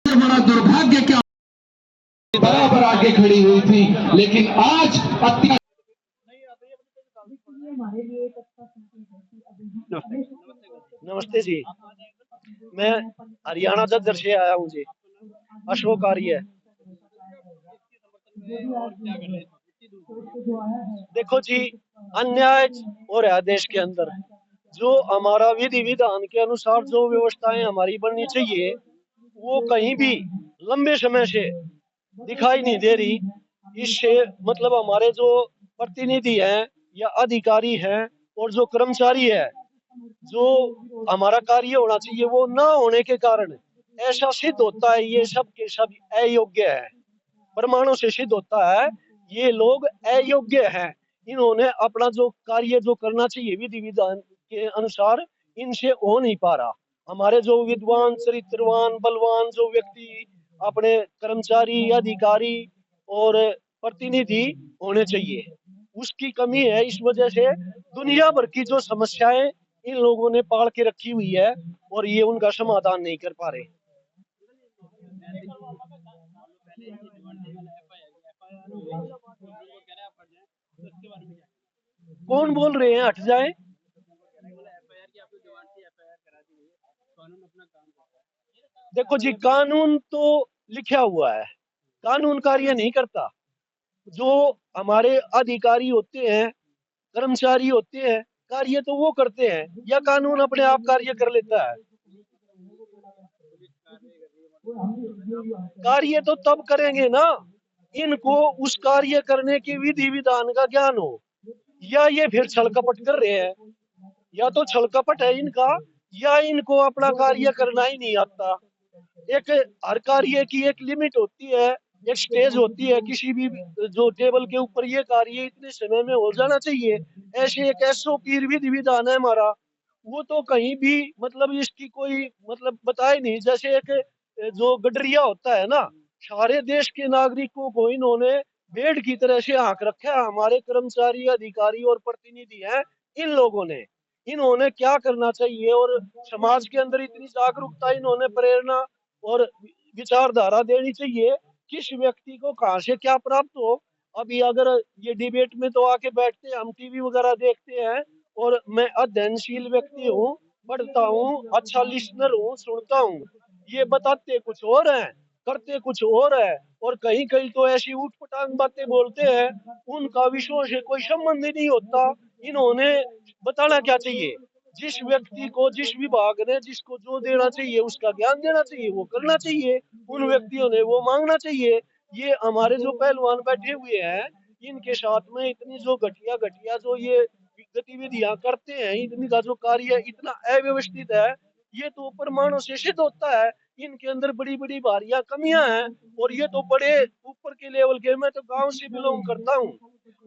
बड़ा दुर्भाग्य क्या बराबर आगे खड़ी हुई थी, लेकिन आज अत्याचार। नमस्ते जी, मैं हरियाणा जज्जर से आया हूँ जी। अशोक आर्य। देखो जी, अन्याय हो रहा है देश के अंदर। जो हमारा विधि विधान के अनुसार जो व्यवस्थाएं हमारी बननी चाहिए, वो कहीं भी लंबे समय से दिखाई नहीं दे रही। इससे मतलब हमारे जो प्रतिनिधि हैं या अधिकारी हैं और जो कर्मचारी है, जो हमारा कार्य होना चाहिए वो ना होने के कारण ऐसा सिद्ध होता है ये सब के सब अयोग्य है। प्रमाणों से सिद्ध होता है ये लोग अयोग्य हैं। इन्होंने अपना जो कार्य जो करना चाहिए विधि विधान के अनुसार, इनसे हो नहीं पा रहा। हमारे जो विद्वान चरित्रवान बलवान जो व्यक्ति अपने कर्मचारी अधिकारी और प्रतिनिधि होने चाहिए, उसकी कमी है। इस वजह से दुनिया भर की जो समस्याएं इन लोगों ने पाल के रखी हुई है और ये उनका समाधान नहीं कर पा रहे। कौन बोल रहे हैं हट जाए? देखो जी, कानून तो लिखा हुआ है, कानून कार्य नहीं करता। जो हमारे अधिकारी होते हैं कर्मचारी होते हैं, कार्य तो वो करते हैं या कानून अपने आप कार्य कर लेता है? कार्य तो तब करेंगे ना इनको उस कार्य करने की विधि विधान का ज्ञान हो। या ये फिर छल कपट कर रहे हैं, या तो छल कपट है इनका, या इनको अपना कार्य करना ही नहीं आता। एक हर कार्य की एक लिमिट होती है, एक स्टेज होती है। किसी भी जो टेबल के ऊपर ये कार्य इतने समय में हो जाना चाहिए, ऐसे एक एसओपी विधि विधान है हमारा, वो तो कहीं भी मतलब इसकी कोई मतलब बताए नहीं। जैसे एक जो गडरिया होता है ना, सारे देश के नागरिकों को इन्होंने भेड़ की तरह से आंक रखा है। हमारे कर्मचारी अधिकारी और प्रतिनिधि हैं इन लोगों ने, इन्होंने क्या करना चाहिए और समाज के अंदर इतनी जागरूकता इन्होंने प्रेरणा और विचारधारा देनी चाहिए। किस व्यक्ति को कहाँ से क्या प्राप्त हो। अभी अगर ये डिबेट में तो आके बैठते हैं, हम टीवी वगैरह देखते हैं, और मैं अध्ययनशील व्यक्ति हूँ, पढ़ता हूँ, अच्छा लिसनर हूँ, सुनता हूँ। ये बताते कुछ और हैं, करते कुछ और है। और कहीं कहीं तो ऐसी उठ पटांग बातें बोलते हैं, उनका विषयों से कोई संबंध ही नहीं होता। इन्होंने बताना क्या चाहिए? जिस व्यक्ति को जिस विभाग ने जिसको जो देना चाहिए उसका ज्ञान देना चाहिए, वो करना चाहिए। उन व्यक्तियों ने वो मांगना चाहिए। ये हमारे जो पहलवान बैठे हुए हैं, इनके साथ में इतनी जो घटिया घटिया जो ये गतिविधियां करते हैं, इनका जो कार्य इतना अव्यवस्थित है, ये तो प्रमाणों से सिद्ध होता है। इनके अंदर बड़ी बड़ी भारियां कमियां हैं। और ये तो बड़े ऊपर के लेवल के, मैं तो गांव से बिलोंग करता हूँ।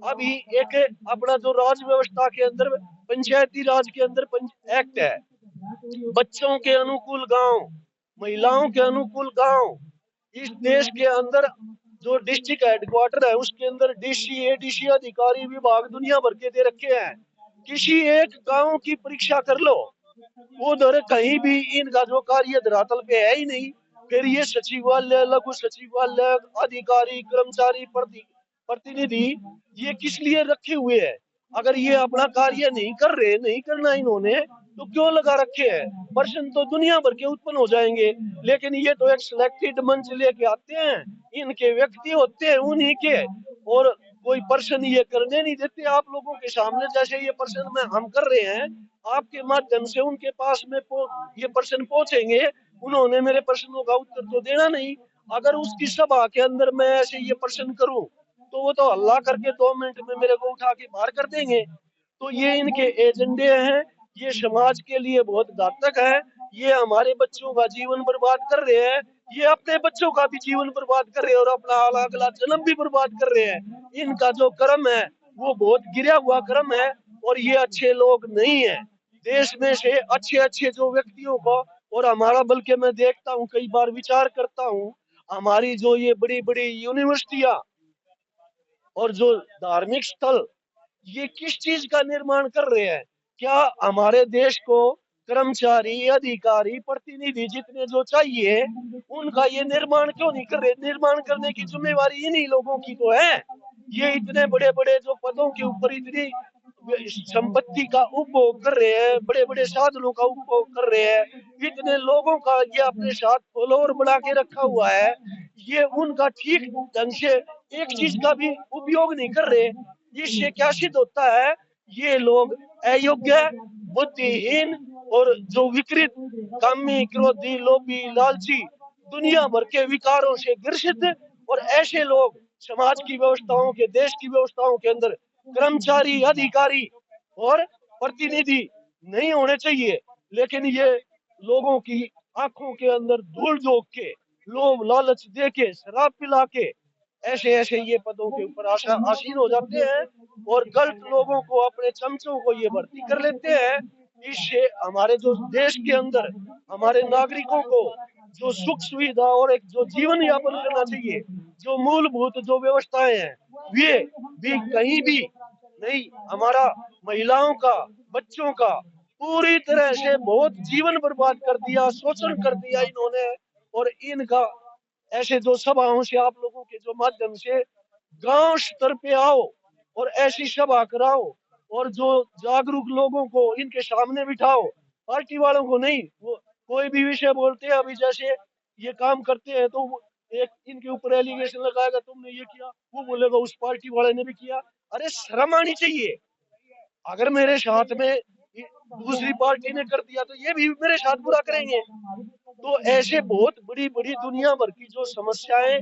अभी एक अपना जो राज व्यवस्था के अंदर पंचायती राज के अंदर एक्ट है, बच्चों के अनुकूल गांव, महिलाओं के अनुकूल गांव। इस देश के अंदर जो डिस्ट्रिक्ट हेडक्वार्टर है उसके अंदर डीसी एडीसी अधिकारी विभाग दुनिया भर के दे रखे हैं। किसी एक गांव की परीक्षा कर लो, उधर कहीं भी इनका जो कार्य धरातल पे है ही नहीं। फिर ये सचिवालय लघु सचिवालय अधिकारी कर्मचारी प्रतिनिधि ये किस लिए रखे हुए हैं? अगर ये अपना कार्य नहीं कर रहे, नहीं करना इन्होंने, तो क्यों लगा रखे हैं? प्रश्न तो दुनिया भर के उत्पन्न हो जाएंगे। लेकिन ये तो एक सिलेक्टेड मंच लेके आते हैं, इनके व्यक्ति होते हैं उन्हीं के, और कोई प्रश्न ये करने नहीं देते आप लोगों के सामने। जैसे ये प्रश्न में हम कर रहे हैं, आपके माध्यम से उनके पास में ये प्रश्न पहुंचेंगे। उन्होंने मेरे प्रश्नों का उत्तर तो देना नहीं। अगर उसकी सभा के अंदर मैं ऐसे ये प्रश्न करूं, तो वो तो हल्ला करके 2 मिनट में मेरे को उठा के बाहर कर देंगे। तो ये इनके एजेंडे हैं, ये समाज के लिए बहुत घातक है। ये हमारे बच्चों का जीवन बर्बाद कर रहे हैं, ये अपने बच्चों का भी जीवन बर्बाद कर रहे हैं और अपना अगला जन्म भी बर्बाद कर रहे हैं। इनका जो कर्म है वो बहुत गिरा हुआ कर्म है, और ये अच्छे लोग नहीं है। देश में से अच्छे अच्छे जो व्यक्तियों को, और हमारा बल्कि मैं देखता हूँ कई बार विचार करता हूँ, हमारी जो ये बड़ी बड़ी यूनिवर्सिटियां और जो धार्मिक स्थल, ये किस चीज का निर्माण कर रहे हैं? क्या हमारे देश को कर्मचारी, अधिकारी, प्रतिनिधि जितने जो चाहिए, उनका ये निर्माण क्यों नहीं कर रहे? निर्माण करने की जिम्मेवारी इन्हीं लोगों की तो है। ये इतने बड़े बड़े जो पदों के ऊपर इतनी संपत्ति का उपभोग कर रहे हैं, बड़े बड़े साधनों का उपभोग कर रहे हैं, इतने लोगों का ये अपने साथ फॉलोअर बना के रखा हुआ है, ये उनका ठीक ढंग से एक चीज का भी उपयोग नहीं कर रहे। इससे क्या सिद्ध होता है? ये लोग अयोग्य, बुद्धिहीन और जो विकृत, कामी, क्रोधी, लोभी, लालची, दुनिया भर के विकारों से ग्रसित, और ऐसे लोग समाज की व्यवस्थाओं के, देश की व्यवस्थाओं के अंदर कर्मचारी, अधिकारी और प्रतिनिधि नहीं होने चाहिए। लेकिन ये लोगों की आंखों के अंदर धूल झोंक के, लोभ लालच दे के, शराब पिला के ऐसे ऐसे ये पदों के ऊपर आसीन हो जाते हैं, और गलत लोगों को, अपने चमचों को ये भर्ती कर लेते हैं। इससे हमारे जो देश के अंदर हमारे नागरिकों को जो सुख सुविधा और एक जो जीवन यापन करना चाहिए, जो मूलभूत जो व्यवस्थाएं हैं, वे भी कहीं भी नहीं। हमारा महिलाओं का, बच्चों का पूरी तरह से बहुत जीवन बर्बाद कर दिया, शोषण कर दिया इन्होंने। और इनका ऐसे जो सभाओं से आप लोगों के जो माध्यम से गांव स्तर पे आओ और ऐसी सभा कराओ, और जो जागरूक लोगों को इनके सामने बिठाओ, पार्टी वालों को नहीं। वो कोई भी विषय बोलते हैं, अभी जैसे ये काम करते हैं तो एक इनके ऊपर एलिगेशन लगाएगा, तुमने ये किया, वो बोलेगा उस पार्टी वाले ने भी किया। अरे शर्म आनी चाहिए। अगर मेरे साथ में दूसरी पार्टी ने कर दिया तो ये भी मेरे साथ बुरा करेंगे। तो ऐसे बहुत बड़ी बड़ी दुनिया भर की जो समस्याएं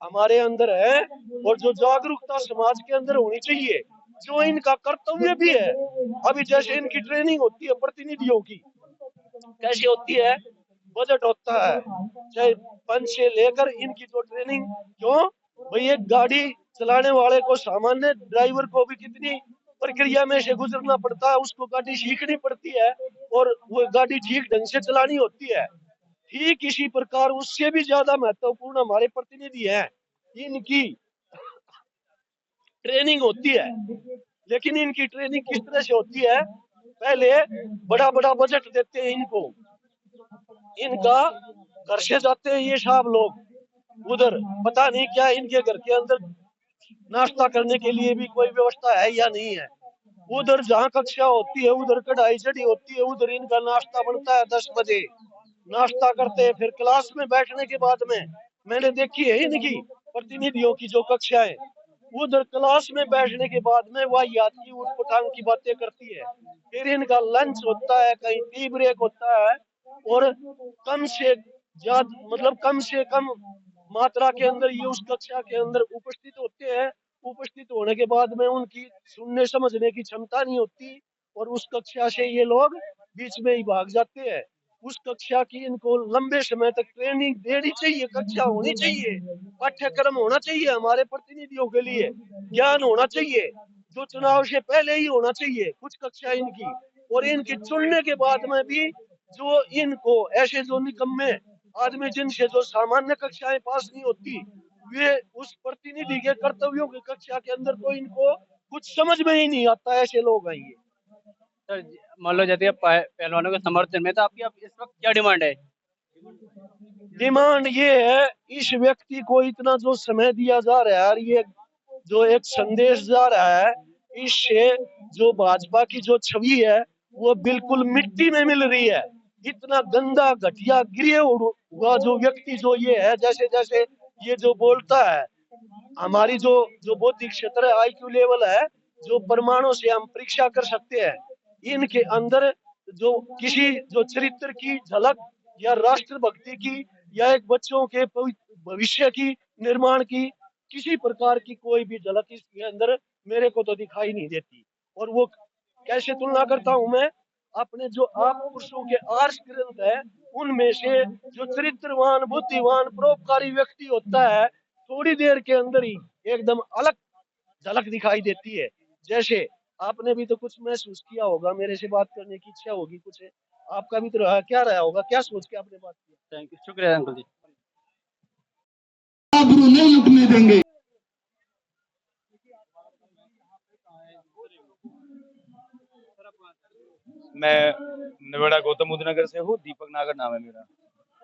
हमारे अंदर है, और जो जागरूकता समाज के अंदर होनी चाहिए, जो इनका कर्तव्य भी है। अभी जैसे इनकी ट्रेनिंग होती है प्रतिनिधियों की, कैसी होती है? बजट होता है, चाहे पंच से लेकर इनकी जो ट्रेनिंग, क्यों भाई? एक गाड़ी चलाने वाले को, सामान्य ड्राइवर को भी कितनी प्रक्रिया में से गुजरना पड़ता है, उसको गाड़ी सीखनी पड़ती है, और वो गाड़ी ठीक ढंग से चलानी होती है। ठीक इसी प्रकार उससे भी ज्यादा महत्वपूर्ण हमारे प्रतिनिधि हैं, इनकी ट्रेनिंग होती है। लेकिन इनकी ट्रेनिंग किस तरह से होती है? पहले बड़ा बड़ा बजट देते हैं इनको, इनका घर से जाते हैं ये साहब लोग उधर, पता नहीं क्या इनके घर के अंदर नाश्ता करने के लिए भी कोई व्यवस्था है या नहीं है। उधर जहाँ कक्षा होती है, उधर कढ़ाई चढ़ी होती है, उधर इनका नाश्ता बनता है 10 बजे। नाश्ता करते हैं, फिर क्लास में बैठने के बाद में, मैंने देखी है इनकी प्रतिनिधियों की जो कक्षाएं, उधर क्लास में बैठने के बाद में वह याद की उठपटांग की बातें करती है। फिर इनका लंच होता है, कहीं टी ब्रेक होता है, और कम से ज्यादा, मतलब कम से कम मात्रा के अंदर ये उस कक्षा के अंदर उपस्थित होते हैं। उपस्थित होने के बाद में उनकी सुनने समझने की क्षमता नहीं होती, और उस कक्षा से ये लोग बीच में ही भाग जाते हैं। उस कक्षा की इनको लंबे समय तक ट्रेनिंग देनी चाहिए, कक्षा होनी चाहिए, पाठ्यक्रम होना चाहिए हमारे प्रतिनिधियों के लिए, ज्ञान होना चाहिए, जो चुनाव से पहले ही होना चाहिए कुछ कक्षा इनकी। और इनके चुनने के बाद में भी जो इनको ऐसे जो निकम्मे आदमी, जिनसे जो सामान्य कक्षाएं पास नहीं होती, वे उस प्रतिनिधि के कर्तव्यों की कक्षा के अंदर तो इनको कुछ समझ में ही नहीं आता, ऐसे लोग आएंगे। सर मान लो जैसे पहलवानों के समर्थन में, तो आपकी अब इस वक्त क्या डिमांड है? डिमांड ये है, इस व्यक्ति को इतना जो समय दिया जा रहा है और ये जो एक संदेश जा रहा है, इससे जो भाजपा की जो छवि है वो बिल्कुल मिट्टी में मिल रही है। इतना गंदा, घटिया, गिरे हुआ जो व्यक्ति जो ये है, जैसे जैसे ये जो बोलता है, हमारी जो जो बौद्धिक क्षेत्र है, आईक्यू लेवल है, जो परमाणु से हम परीक्षा कर सकते हैं, इनके अंदर जो किसी जो चरित्र की झलक, या राष्ट्रभक्ति की, या एक बच्चों के भविष्य की निर्माण की, किसी प्रकार की कोई भी झलक इसके अंदर मेरे को तो दिखाई नहीं देती। और वो कैसे तुलना करता हूं मैं? अपने जो आप पुरुषों के आर्ष ग्रंथ है, उनमें से जो चरित्रवान, बुद्धिमान, परोपकारी व्यक्ति होता है, थोड़ी देर के अंदर ही एकदम अलग झलक दिखाई देती है। जैसे आपने भी तो कुछ महसूस किया होगा, मेरे से बात करने की इच्छा होगी, कुछ आपका भी तो रहा, क्या रहा होगा, क्या सोच के आपने बात की? थैंक यू, शुक्रिया अंकल जी। आबरू नहीं लुटने देंगे। मैं नोएडा गौतम बुद्ध नगर से हूँ, दीपक नागर नाम है मेरा।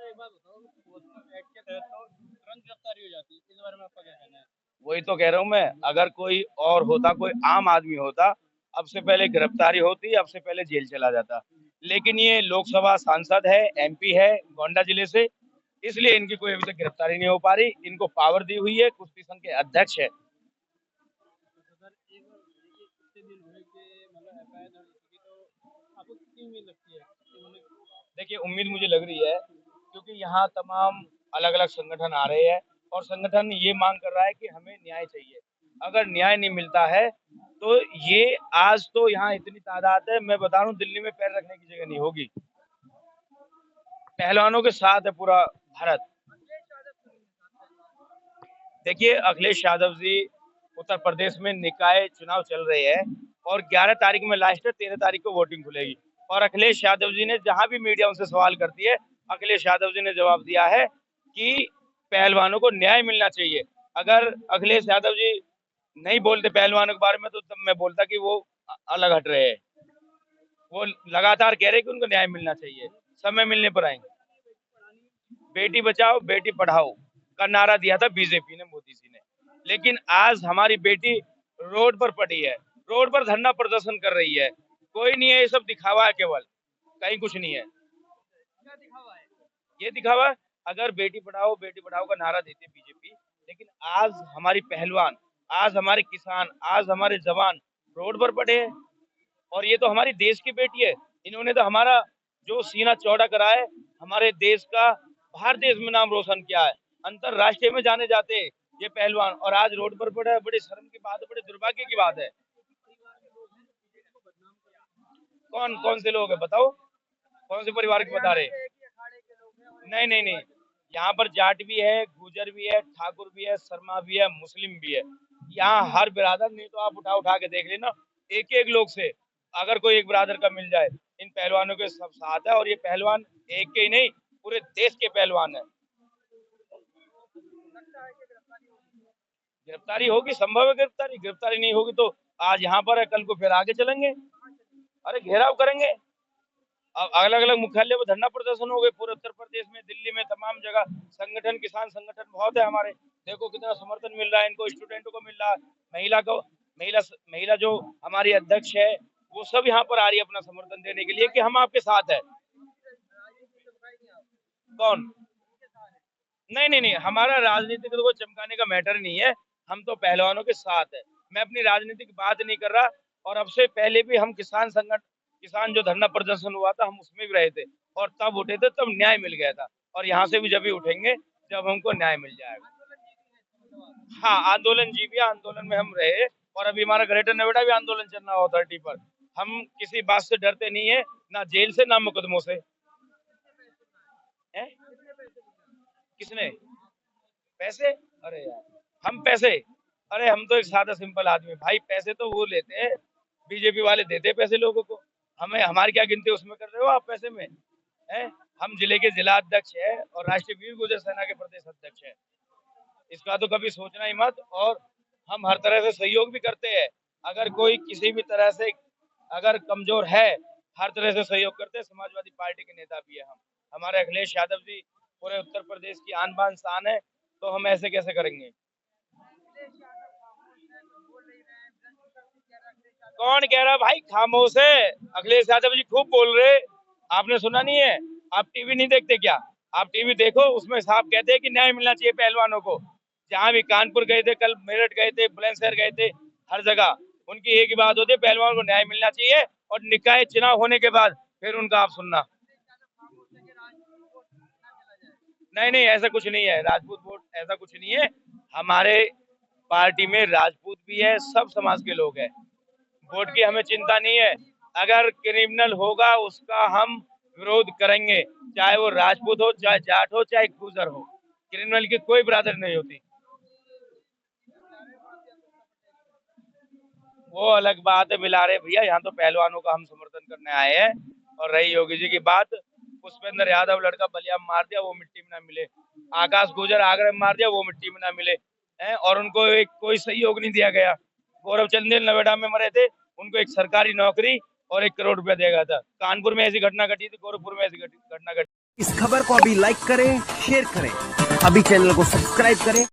एक बात बताओ, पोस्को एक्ट के तहत तो तुरंत गिरफ्तारी हो जाती है, इस बारे में आपका क्या कहना है? वही तो कह रहा हूँ मैं, अगर कोई और होता, कोई आम आदमी होता, अब से पहले गिरफ्तारी होती, अब से पहले जेल चला जाता। लेकिन ये लोकसभा सांसद है, एमपी है गोंडा जिले से, इसलिए इनकी कोई अभी तक गिरफ्तारी नहीं हो पा रही। इनको पावर दी हुई है, कुश्ती संघ के अध्यक्ष है। तो सर एक बार देखिए, कितने दिन हुए कि मतलब एफआईआर दर्ज हो चुकी, तो आपको कितनी उम्मीद लगती है कि उन्हें? देखिए, उम्मीद मुझे लग रही है, क्योंकि यहाँ तमाम अलग अलग संगठन आ रहे हैं और संगठन ये मांग कर रहा है कि हमें न्याय चाहिए। अगर न्याय नहीं मिलता है तो ये आज तो यहाँ इतनी तादाद है, मैं बता रहा हूँ, दिल्ली में पैर रखने की जगह नहीं होगी। पहलवानों के साथ है पूरा भारत। देखिए, अखिलेश यादव जी, उत्तर प्रदेश में निकाय चुनाव चल रहे हैं और 11 तारीख में लास्ट है, 13 तारीख को वोटिंग खुलेगी। और अखिलेश यादव जी ने जहां भी मीडिया उनसे सवाल करती है, अखिलेश यादव जी ने जवाब दिया है कि पहलवानों को न्याय मिलना चाहिए। अगर अखिलेश यादव जी नहीं बोलते पहलवानों के बारे में, तो तब मैं बोलता कि वो अलग हट रहे हैं। वो लगातार कह रहे कि उनको न्याय मिलना चाहिए, समय मिलने पर आएंगे। बेटी बचाओ बेटी पढ़ाओ का नारा दिया था बीजेपी ने, मोदी जी ने, लेकिन आज हमारी बेटी रोड पर पड़ी है, रोड पर धरना प्रदर्शन कर रही है। कोई नहीं है, ये सब दिखावा है, केवल कहीं कुछ नहीं है। क्या दिखावा है? ये दिखावा, अगर बेटी पढ़ाओ का नारा देती है बीजेपी, लेकिन आज हमारी पहलवान, आज हमारे किसान, आज हमारे जवान रोड पर पड़े हैं। और ये तो हमारी देश की बेटी है, इन्होंने तो हमारा जो सीना चौड़ा करा है, हमारे देश का बाहर देश में नाम रोशन किया है, अंतरराष्ट्रीय में जाने जाते हैं ये पहलवान, और आज रोड पर पड़ा है। बड़ी शर्म की बात है, बड़े दुर्भाग्य की बात है। कौन कौन से लोग हैं बताओ, कौन से परिवार के बता रहे? नहीं नहीं नहीं, यहाँ पर जाट भी है, गुजर भी है, ठाकुर भी है, शर्मा भी है, मुस्लिम भी है। यहाँ हर बिरादर, नहीं तो आप उठा उठा के देख लेना, एक एक लोग से अगर कोई एक बिरादर का मिल जाए, इन पहलवानों के सब साथ है। और ये पहलवान एक के ही नहीं, पूरे देश के पहलवान है। गिरफ्तारी होगी, संभव है गिरफ्तारी। गिरफ्तारी नहीं होगी तो आज यहाँ पर है, कल को फिर आगे चलेंगे, अरे घेराव करेंगे। अब अलग अलग मुख्यालय पर धरना प्रदर्शन हो गए पूरे उत्तर प्रदेश में, दिल्ली में, तमाम जगह। संगठन, किसान संगठन बहुत है हमारे, देखो कितना समर्थन मिल रहा है इनको, स्टूडेंटों को मिल रहा है, महिला को, महिला जो हमारी अध्यक्ष है, वो सब यहाँ पर आ रही है अपना समर्थन देने के लिए कि हम आपके साथ है। कौन? नहीं नहीं नहीं, हमारा राजनीतिक को चमकाने का मैटर नहीं है, हम तो पहलवानों के साथ है। मैं अपनी राजनीतिक बात नहीं कर रहा। और अब से पहले भी हम किसान जो धरना प्रदर्शन हुआ था, हम उसमें भी रहे थे और तब उठे थे, तब न्याय मिल गया था। और यहाँ से भी जब भी उठेंगे जब हमको न्याय मिल जाएगा। हाँ, आंदोलन जीविया, आंदोलन में हम रहे। और अभी हमारा ग्रेटर नोएडा भी आंदोलन चल रहा है अथॉरिटी पर। हम किसी बात से डरते नहीं है, ना जेल से ना मुकदमों से। है? किसने पैसे? अरे यार, हम पैसे, अरे हम तो एक सादा सिंपल आदमी भाई, पैसे तो वो लेते हैं, बीजेपी वाले देते हैं पैसे लोगों को। हमें, हमारी क्या गिनती उसमें कर रहे हो आप पैसे में? हैं? हम जिले के जिला अध्यक्ष है और राष्ट्रीय वीर गुर्जर सेना के प्रदेश अध्यक्ष है। इसका तो कभी सोचना ही मत। और हम हर तरह से सहयोग भी करते हैं, अगर कोई किसी भी तरह से अगर कमजोर है, हर तरह से सहयोग करते हैं। समाजवादी पार्टी के नेता भी है हम। हमारे अखिलेश यादव जी पूरे उत्तर प्रदेश की आन बान शान है, तो हम ऐसे कैसे करेंगे? कौन कह रहा भाई खामोश है? अखिलेश यादव जी खूब बोल रहे, आपने सुना नहीं है? आप टीवी नहीं देखते क्या? आप टीवी देखो, उसमें साफ कहते हैं कि न्याय मिलना चाहिए पहलवानों को। जहां भी कानपुर गए थे, कल मेरठ गए थे, बुलंदशहर गए थे, हर जगह उनकी एक ही बात होती है, पहलवानों को न्याय मिलना चाहिए। और निकाय चुनाव होने के बाद फिर उनका आप सुनना। नहीं नहीं, ऐसा कुछ नहीं है, राजपूत वोट ऐसा कुछ नहीं है। हमारे पार्टी में राजपूत भी है, सब समाज के लोग हैं, वोट की हमें चिंता नहीं है। अगर क्रिमिनल होगा उसका हम विरोध करेंगे, चाहे वो राजपूत हो, चाहे जाट हो, चाहे गुजर हो। क्रिमिनल की कोई बरादर नहीं होती। वो अलग बात है, मिला रहे भैया, यहाँ तो पहलवानों का हम समर्थन करने आए हैं। और रही योगी जी की बात, पुष्पेंद्र यादव लड़का बलिया में मार दिया, वो मिट्टी में ना मिले। आकाश गुजर आगरा में मार दिया, वो मिट्टी में ना मिले हैं, और उनको एक कोई सहयोग नहीं दिया गया। गौरव चंदेल नोएडा में मरे थे, उनको एक सरकारी नौकरी और 1 करोड़ रुपया दिया गया था। कानपुर में ऐसी घटना घटी थी, गोरखपुर में ऐसी घटना घटी। इस खबर को अभी लाइक करें, शेयर करें, अभी चैनल को सब्सक्राइब करें।